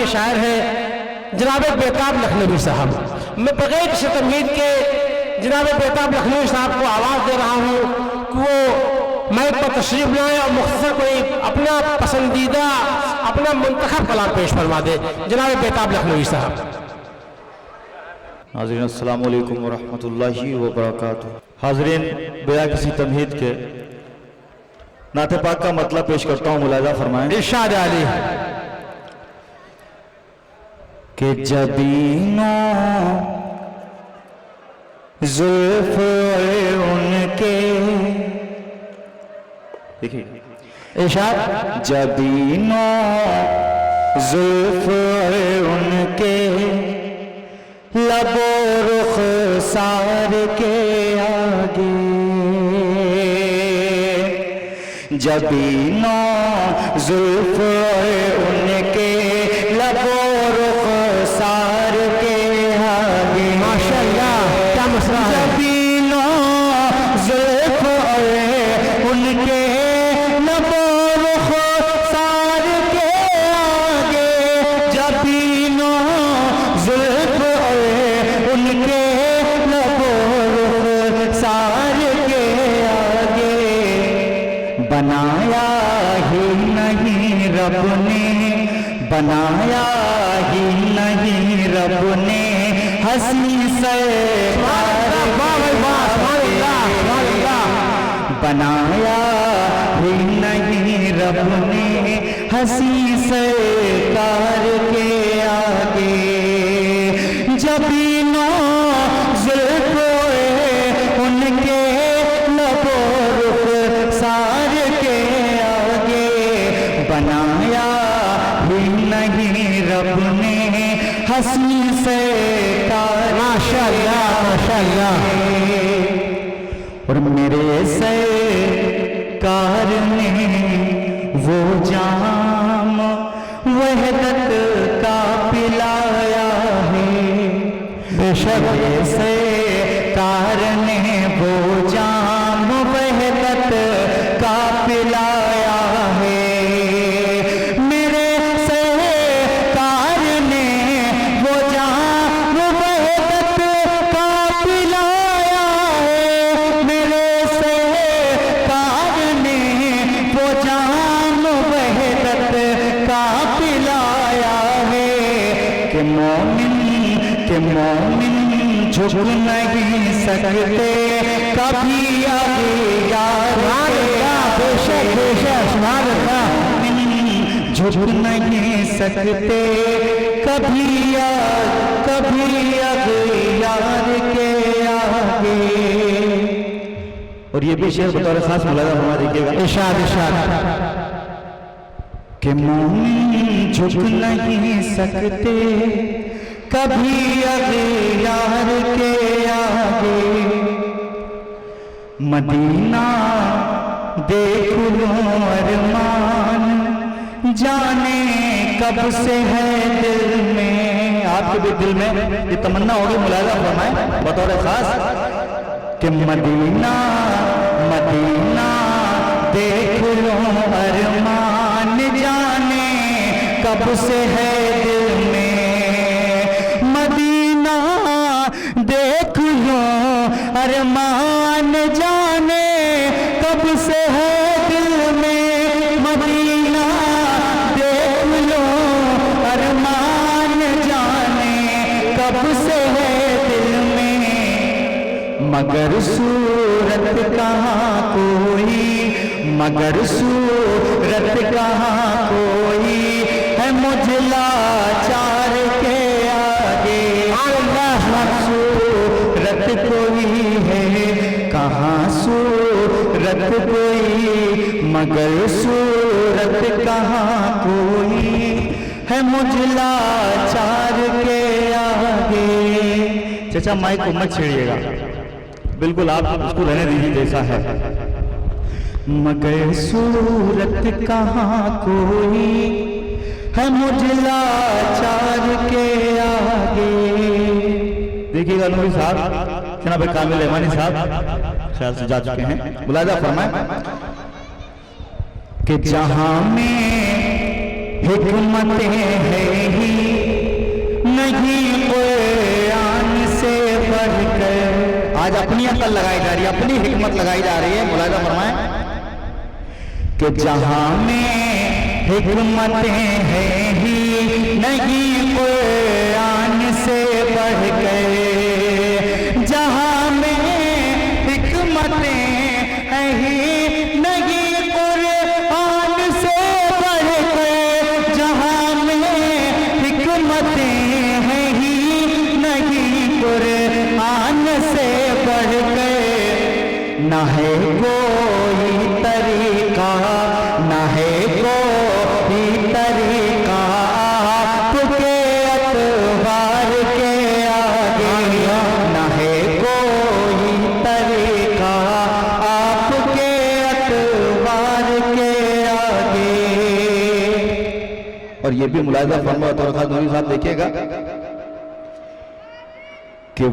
کے شاعر ہیں جناب بیتاب لکھنوی صاحب. میں بغیر کسی تمہید کے جناب بیتاب لکھنوی صاحب کو آواز دے رہا ہوں کہ وہ مائک پر تشریف لائیں اور مختصر کوئی اپنا پسندیدہ اپنا منتخب کلام پیش فرما دے. جناب بیتاب لکھنوی صاحب. حاضرین السلام علیکم ورحمۃ اللہ وبرکاتہ. حاضرین بلا کسی تمہید کے نعت پاک کا مطلب پیش کرتا ہوں، ملاحظہ فرمائیں. ارشاد علی. کہ جبینوں زلف ان کے، دیکھیں ارشاد. جبینوں زلف ان کے، لب و رخسار کے آگے، جبینوں زلف ان کے، لب و رخسار کے آگے. ماشاءاللہ کیا مسئلہ ہے. جبینوں زلف ان کے، لب و رخسار کے آگے، جبینوں زلف ان کے، لب و رخسار کے آگے. بنایا ہی نہیں رب نے، بنایا ہی نہیں رب نے ہنسی سے، بنایا ہی نہیں رب نے ہنسی سے کار کے آگے. جبینوں زلف ان کے، لب و رخسار کے آگے، بنایا ہی نہیں رب نے ہنسی سے کار. ماشاءاللہ ماشاءاللہ. اور میرے سرکار نے وہ جام وحدت کا پلایا ہے. بے شک. میرے سرکار نے وہ جام وحدت کا پلایا ہے. میرے سرکار نے وہ جام وحدت کا پلایا ہے. میرے سرکار نے وہ جام وحدت کا پلایا ہے. کہ مومن جھک نہیں سکتے کبھی اغیار کے. بے شک بے شک. سبحان اللہ. مومن جھک نہیں سکتے کبھی اغیار کے آگے. اور یہ بھی شعر بطور خاص ملاحظہ فرما دیجیے گا. ارشاد ارشاد. کہ مومن جھک نہیں سکتے کبھی اغیار کے آگے. مدینہ دیکھ لوں ارمان جانے کب سے ہے دل میں. آپ کے بھی دل میں یہ تمنا ہوگی، ملاحظہ فرمائیں بطور خاص. کہ مدینہ دیکھ لوں ارمان جانے کب سے ہے دل میں. مدینہ دیکھ لوں ارمان جانے کب سے ہے دل میں. مدینہ دیکھ لوں ارمان جانے کب سے ہے دل میں. مگر صورت کہاں کوئی، مگر صورت کہاں کوئی ہے مجھ لاچار کے آگے. صورت کوئی ہے کہاں صورت کوئی، مگر صورت کہاں کوئی ہے مجھ لاچار کے آگے. چچا مائک کو مت چھیڑیے گا، بالکل آپ اس کو رہنے دیجیے جیسا ہے. مگر صورت کہاں کوئی ہے مجھ لاچار کے آگے. دیکھیے گا نوری صاحب، جناب کامل ایمانی صاحب خیال سے جا چکے ہیں. ملاحظہ فرمائیں کہ جہاں میں حکمتیں ہے ہی اپنی عقل لگائی جا رہی ہے، اپنی حکمت لگائی جا رہی ہے. ملاحظہ فرمائیں کہ جہاں میں حکمتیں ہیں ہی نہیں قرآن سے بڑھ گئے، جہاں میں حکمتیں ہیں ہی نہیں قرآن سے بڑھ گئے، جہاں میں حکمتیں ہیں ہی نہیں قرآن سے بڑھ گئے. نہ ہے کوئی طریقہ، نہ ہے کوئی طریقہ آپ کے اطوار کے آگے، نہ ہے کوئی طریقہ آپ کے اطوار کے آگے. اور یہ بھی ملاحظہ فرمایا تو رکھا نوری صاحب دیکھیے گا کہ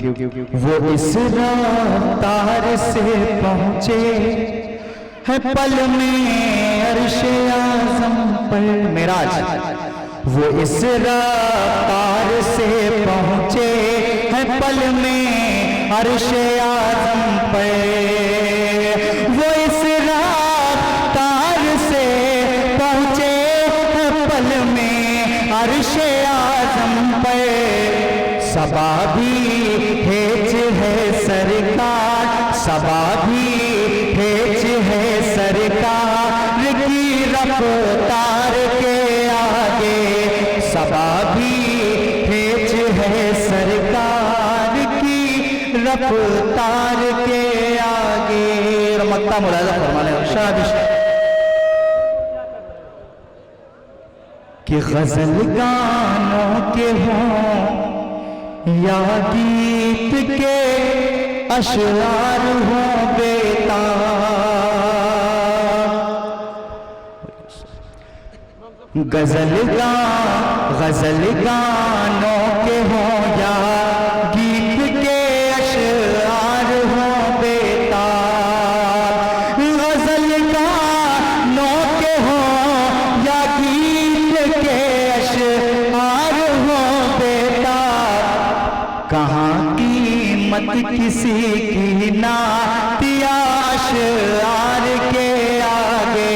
وہ اس رفتار سے پہنچے ہے پل میں عرش اعظم پر. معراج وہ اس رفتار سے پہنچے ہے پل میں عرش اعظم پر، وہ اس رفتار سے پہنچے ہے پل میں عرش اعظم پر. صبا بھی ہیج ہے سرکار، صبا بھی ہیج ہے سرکار کی رفتار کے آگے، صبا بھی ہیج ہے سرکار کی رفتار کے آگے. رمتہ ملاحظہ فرمانے شابش کہ غزل گانوں کے ہوں یا گیت کے اشعار ہوں بیتاب، غزل گانوں کے ہوں یا گیت کے اشعار ہوں بیتاب، غزل گانوں کے ہوں یا گیت کے اشعار ہوں بیتاب. کہاں قیمت کسی کی نعتیہ اشعار کے آگے،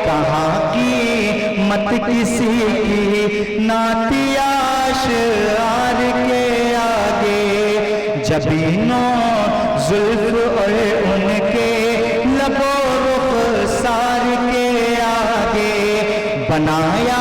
کہاں قیمت کسی کی نعتیہ اشعار کے آگے. جبینوں زلف اور ان کے لب و رخسار کے آگے، بنایا